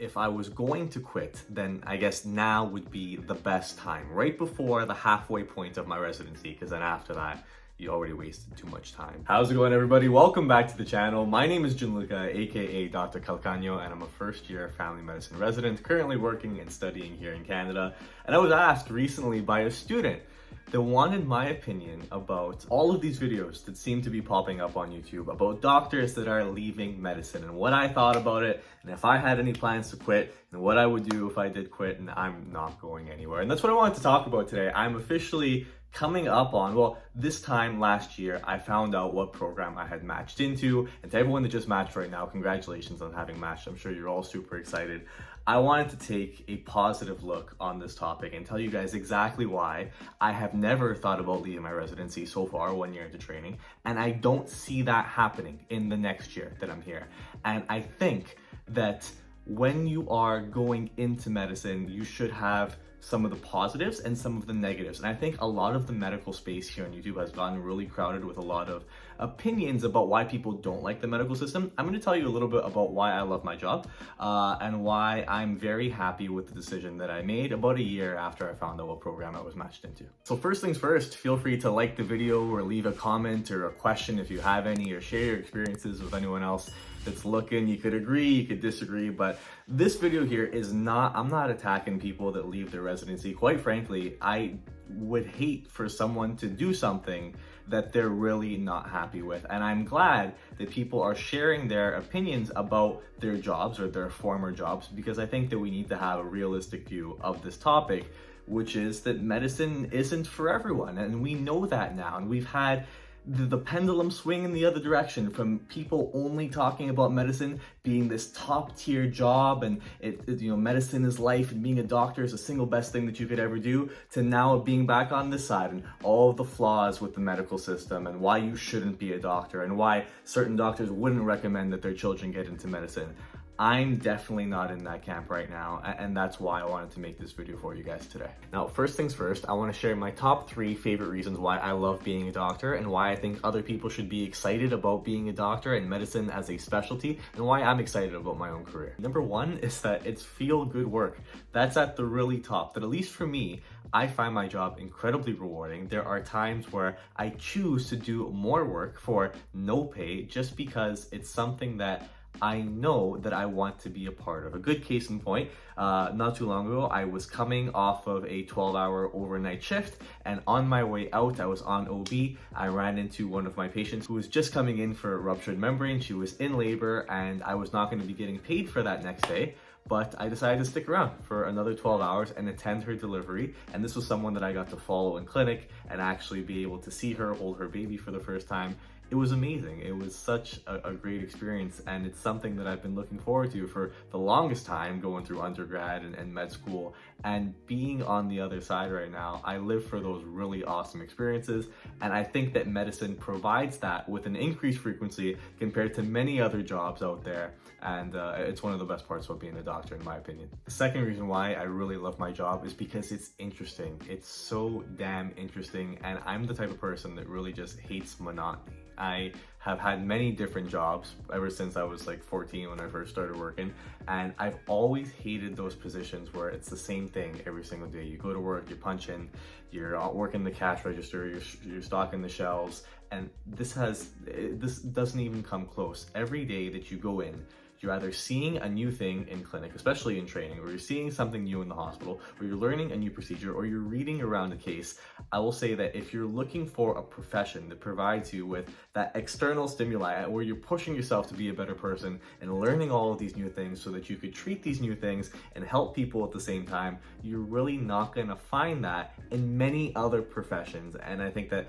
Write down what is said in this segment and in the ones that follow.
if I was going to quit, then I guess now would be the best time, right before the halfway point of my residency, because then after that, you already wasted too much time. How's it going, everybody? Welcome back to the channel. My name is Gianluca, aka Dr. Calcagno, and I'm a first-year family medicine resident, currently working and studying here in Canada. And I was asked recently by a student that wanted my opinion about all of these videos that seem to be popping up on YouTube about doctors that are leaving medicine and what I thought about it, and if I had any plans to quit, and what I would do if I did quit, and I'm not going anywhere. And that's what I wanted to talk about today. I'm officially coming up on, well, this time last year, I found out what program I had matched into. And to everyone that just matched right now, congratulations on having matched. I'm sure you're all super excited. I wanted to take a positive look on this topic and tell you guys exactly why I have never thought about leaving my residency so far, 1 year into training, and I don't see that happening in the next year that I'm here. And I think that when you are going into medicine, you should have some of the positives and some of the negatives. And I think a lot of the medical space here on YouTube has gotten really crowded with a lot of opinions about why people don't like the medical system. I'm going to tell you a little bit about why I love my job and why I'm very happy with the decision that I made about a year after I found out what program I was matched into. So first things first, feel free to like the video or leave a comment or a question if you have any, or share your experiences with anyone else that's looking. You could agree, you could disagree, but this video here is not, I'm not attacking people that leave their residency. Quite frankly, I would hate for someone to do something that they're really not happy with. And I'm glad that people are sharing their opinions about their jobs or their former jobs, because I think that we need to have a realistic view of this topic, which is that medicine isn't for everyone. And we know that now. And we've had the pendulum swing in the other direction from people only talking about medicine being this top tier job and medicine is life and being a doctor is the single best thing that you could ever do, to now being back on this side and all of the flaws with the medical system and why you shouldn't be a doctor and why certain doctors wouldn't recommend that their children get into medicine. I'm definitely not in that camp right now, and that's why I wanted to make this video for you guys today. Now, first things first, I want to share my top 3 favorite reasons why I love being a doctor and why I think other people should be excited about being a doctor and medicine as a specialty, and why I'm excited about my own career. Number 1 is that it's feel-good work. That's at the really top, that at least for me, I find my job incredibly rewarding. There are times where I choose to do more work for no pay just because it's something that I know that I want to be a part of. A good case in point, not too long ago, I was coming off of a 12-hour overnight shift, and on my way out, I was on OB. I ran into one of my patients who was just coming in for a ruptured membrane. She was in labor, and I was not going to be getting paid for that next day. But I decided to stick around for another 12 hours and attend her delivery. And this was someone that I got to follow in clinic and actually be able to see her hold her baby for the first time. It was amazing. It was such a great experience, and it's something that I've been looking forward to for the longest time, going through undergrad and med school. And being on the other side right now, I live for those really awesome experiences, and I think that medicine provides that with an increased frequency compared to many other jobs out there, and it's one of the best parts about being a doctor, in my opinion. The second reason why I really love my job is because it's interesting. It's so damn interesting, and I'm the type of person that really just hates monotony. I have had many different jobs ever since I was like 14 when I first started working, and I've always hated those positions where it's the same thing every single day. You go to work, you punch in, you're working the cash register, you're stocking the shelves, and this doesn't even come close. Every day that you go in, you're either seeing a new thing in clinic, especially in training, or you're seeing something new in the hospital, or you're learning a new procedure, or you're reading around a case. I will say that if you're looking for a profession that provides you with that external stimuli, where you're pushing yourself to be a better person and learning all of these new things so that you could treat these new things and help people at the same time, you're really not gonna find that in many other professions. And I think that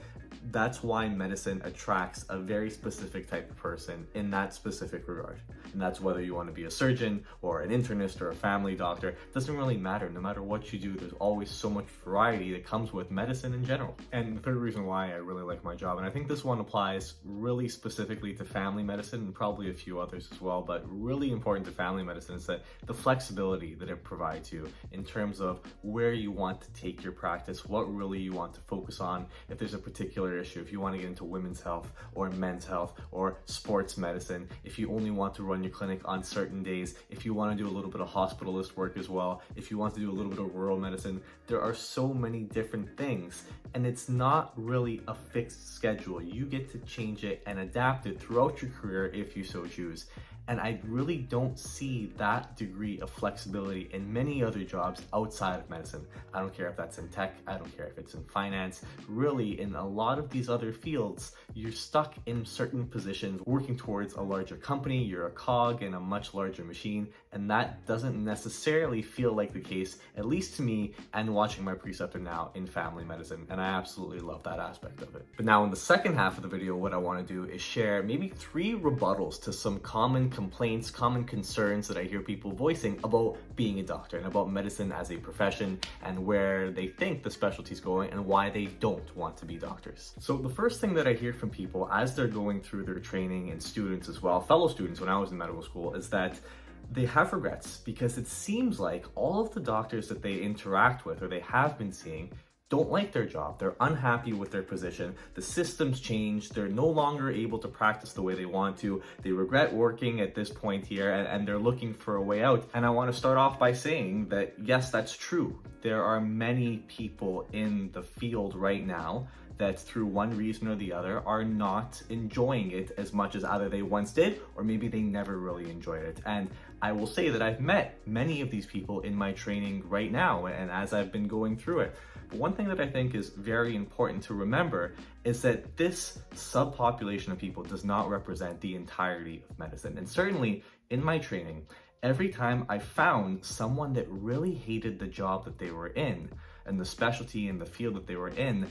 that's why medicine attracts a very specific type of person in that specific regard. And that's whether you want to be a surgeon or an internist or a family doctor. It doesn't really matter. No matter what you do, there's always so much variety that comes with medicine in general. And the third reason why I really like my job, and I think this one applies really specifically to family medicine and probably a few others as well, but really important to family medicine, is that the flexibility that it provides you in terms of where you want to take your practice, what really you want to focus on. If there's a particular particular issue, if you want to get into women's health or men's health or sports medicine, if you only want to run your clinic on certain days, if you want to do a little bit of hospitalist work as well, if you want to do a little bit of rural medicine, there are so many different things, and it's not really a fixed schedule. You get to change it and adapt it throughout your career if you so choose. And I really don't see that degree of flexibility in many other jobs outside of medicine. I don't care if that's in tech, I don't care if it's in finance. Really, in a lot of these other fields, you're stuck in certain positions working towards a larger company. You're a cog in a much larger machine, and that doesn't necessarily feel like the case, at least to me and watching my preceptor now in family medicine, and I absolutely love that aspect of it. But now in the second half of the video, what I want to do is share maybe 3 rebuttals to some common complaints, common concerns that I hear people voicing about being a doctor and about medicine as a profession, and where they think the specialty is going and why they don't want to be doctors. So the first thing that I hear from people as they're going through their training, and students as well, fellow students when I was in medical school, is that they have regrets because it seems like all of the doctors that they interact with or they have been seeing don't like their job. They're unhappy with their position. The system's changed. They're no longer able to practice the way they want to. They regret working at this point here, and they're looking for a way out. And I want to start off by saying that, yes, that's true. There are many people in the field right now that through one reason or the other are not enjoying it as much as either they once did, or maybe they never really enjoyed it. And I will say that I've met many of these people in my training right now and as I've been going through it. But one thing that I think is very important to remember is that this subpopulation of people does not represent the entirety of medicine. And certainly in my training, every time I found someone that really hated the job that they were in and the specialty and the field that they were in,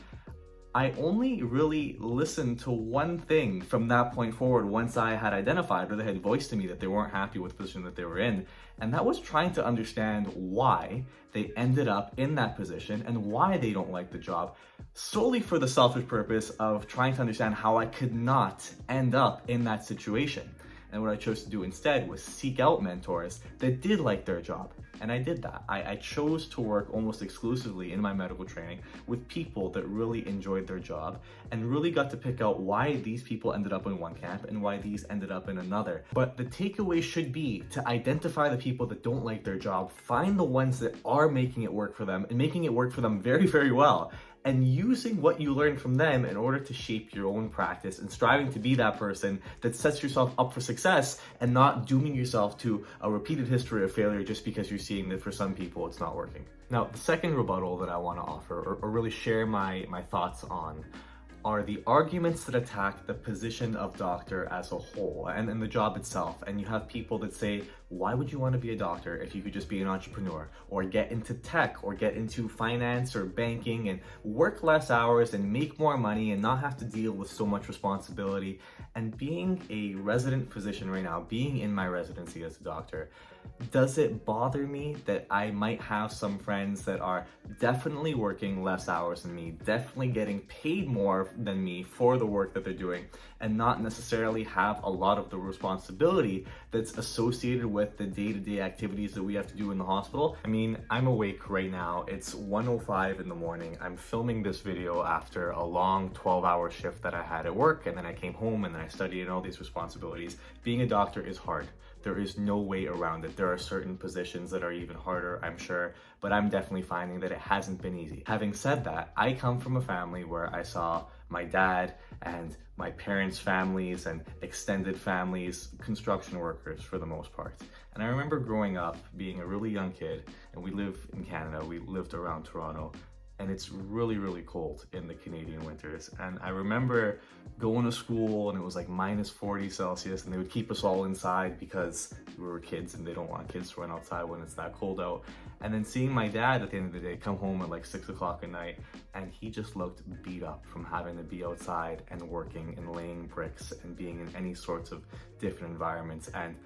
I only really listened to one thing from that point forward once I had identified or they had voiced to me that they weren't happy with the position that they were in. And that was trying to understand why they ended up in that position and why they don't like the job, solely for the selfish purpose of trying to understand how I could not end up in that situation. And what I chose to do instead was seek out mentors that did like their job. And I did that. I chose to work almost exclusively in my medical training with people that really enjoyed their job and really got to pick out why these people ended up in one camp and why these ended up in another. But the takeaway should be to identify the people that don't like their job, find the ones that are making it work for them and making it work for them very, very well, and using what you learn from them in order to shape your own practice and striving to be that person that sets yourself up for success and not dooming yourself to a repeated history of failure just because you're seeing that for some people it's not working. Now, the second rebuttal that I want to offer or really share my thoughts on are the arguments that attack the position of doctor as a whole and the job itself. And you have people that say, why would you want to be a doctor if you could just be an entrepreneur or get into tech or get into finance or banking and work less hours and make more money and not have to deal with so much responsibility? And being a resident physician right now, being in my residency as a doctor, does it bother me that I might have some friends that are definitely working less hours than me, definitely getting paid more than me for the work that they're doing, and not necessarily have a lot of the responsibility that's associated with the day-to-day activities that we have to do in the hospital? I mean, I'm awake right now. It's 1:05 in the morning. I'm filming this video after a long 12-hour shift that I had at work, and then I came home and then I studied and all these responsibilities. Being a doctor is hard. There is no way around it. There are certain positions that are even harder, I'm sure, but I'm definitely finding that it hasn't been easy. Having said that, I come from a family where I saw my dad and my parents' families and extended families, construction workers for the most part. And I remember growing up, being a really young kid, and we live in Canada, we lived around Toronto, and it's really, really cold in the Canadian winters. And I remember going to school and it was like minus 40 Celsius and they would keep us all inside because we were kids and they don't want kids to run outside when it's that cold out. And then seeing my dad at the end of the day come home at like 6 o'clock at night, and he just looked beat up from having to be outside and working and laying bricks and being in any sorts of different environments. And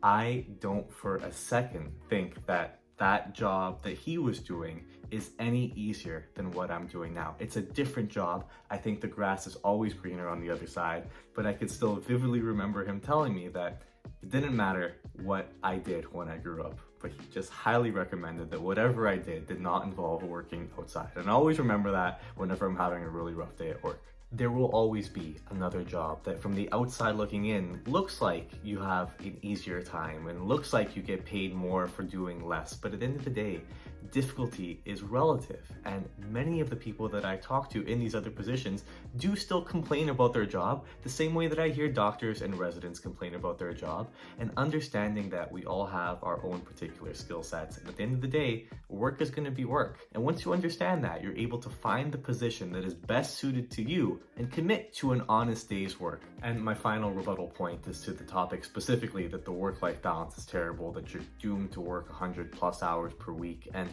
I don't for a second think that that job that he was doing is any easier than what I'm doing now. It's a different job. I think the grass is always greener on the other side, but I could still vividly remember him telling me that it didn't matter what I did when I grew up, but he just highly recommended that whatever I did not involve working outside. And I always remember that whenever I'm having a really rough day at work. there will always be another job that from the outside looking in looks like you have an easier time and looks like you get paid more for doing less. But at the end of the day, difficulty is relative. And many of the people that I talk to in these other positions do still complain about their job the same way that I hear doctors and residents complain about their job. And understanding that we all have our own particular skill sets. And at the end of the day, work is going to be work. And once you understand that, you're able to find the position that is best suited to you and commit to an honest day's work. And my final rebuttal point is to the topic specifically that the work-life balance is terrible, that you're doomed to work 100+ hours per week. And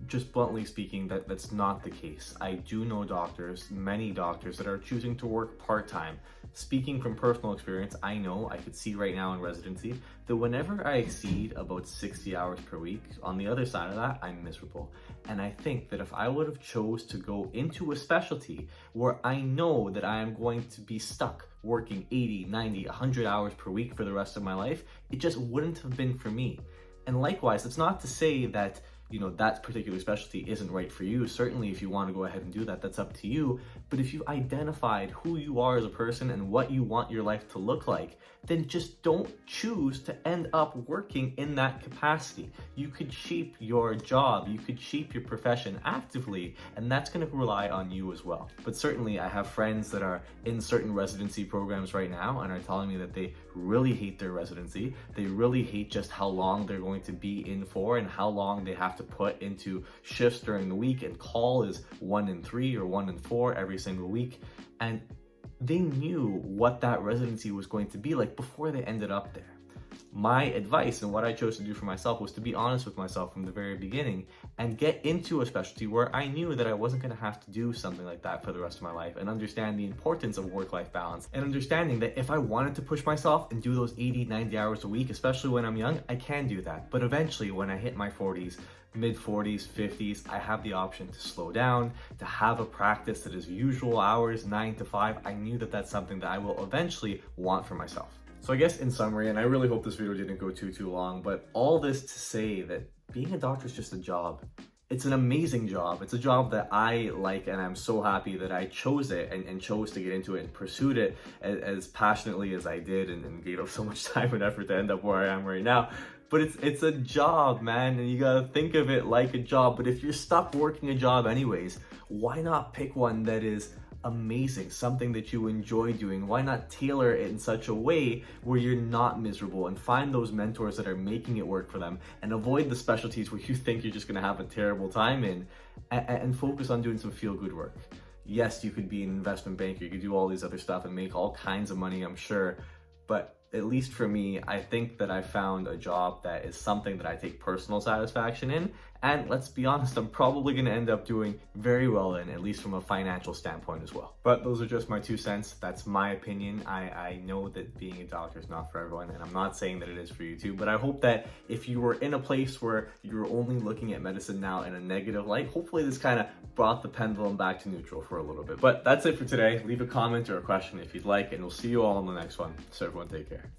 just bluntly speaking, that's not the case. I do know doctors, many doctors, that are choosing to work part-time. Speaking from personal experience, I know, I could see right now in residency, that whenever I exceed about 60 hours per week, on the other side of that, I'm miserable. And I think that if I would have chose to go into a specialty where I know that I am going to be stuck working 80, 90, 100 hours per week for the rest of my life, it just wouldn't have been for me. And likewise, it's not to say that that particular specialty isn't right for you. Certainly, if you want to go ahead and do that, that's up to you. But if you've identified who you are as a person and what you want your life to look like, then just don't choose to end up working in that capacity. You could shape your job, you could shape your profession actively, and that's going to rely on you as well. But certainly, I have friends that are in certain residency programs right now and are telling me that they really hate their residency. They really hate just how long they're going to be in for and how long they have to put into shifts during the week, and call is 1 in 3 or 1 in 4 every single week. And they knew what that residency was going to be like before they ended up there. My advice and what I chose to do for myself was to be honest with myself from the very beginning and get into a specialty where I knew that I wasn't going to have to do something like that for the rest of my life, and understand the importance of work-life balance, and understanding that if I wanted to push myself and do those 80, 90 hours a week, especially when I'm young, I can do that. But eventually, when I hit my 40s, mid-40s, 50s, I have the option to slow down, to have a practice that is usual hours, 9 to 5. I knew that that's something that I will eventually want for myself. So I guess in summary, and I really hope this video didn't go too long, but all this to say that being a doctor is just a job. It's an amazing job. It's a job that I like, and I'm so happy that I chose it and chose to get into it and pursued it as passionately as I did, and gave up so much time and effort to end up where I am right now. But it's a job, man, and you gotta think of it like a job. But if you're stuck working a job anyways, why not pick one that is amazing, something that you enjoy doing? Why not tailor it in such a way where you're not miserable, and find those mentors that are making it work for them, and avoid the specialties where you think you're just going to have a terrible time in, and focus on doing some feel-good work. Yes, you could be an investment banker, you could do all these other stuff and make all kinds of money, I'm sure, but at least for me, I think that I found a job that is something that I take personal satisfaction in, and let's be honest, I'm probably going to end up doing very well in, at least from a financial standpoint as well. But those are just my 2 cents. That's my opinion. I know that being a doctor is not for everyone, and I'm not saying that it is for you too, but I hope that if you were in a place where you're only looking at medicine now in a negative light, hopefully this kind of brought the pendulum back to neutral for a little bit. But that's it for today. Leave a comment or a question if you'd like, and we'll see you all in the next one. So everyone, take care.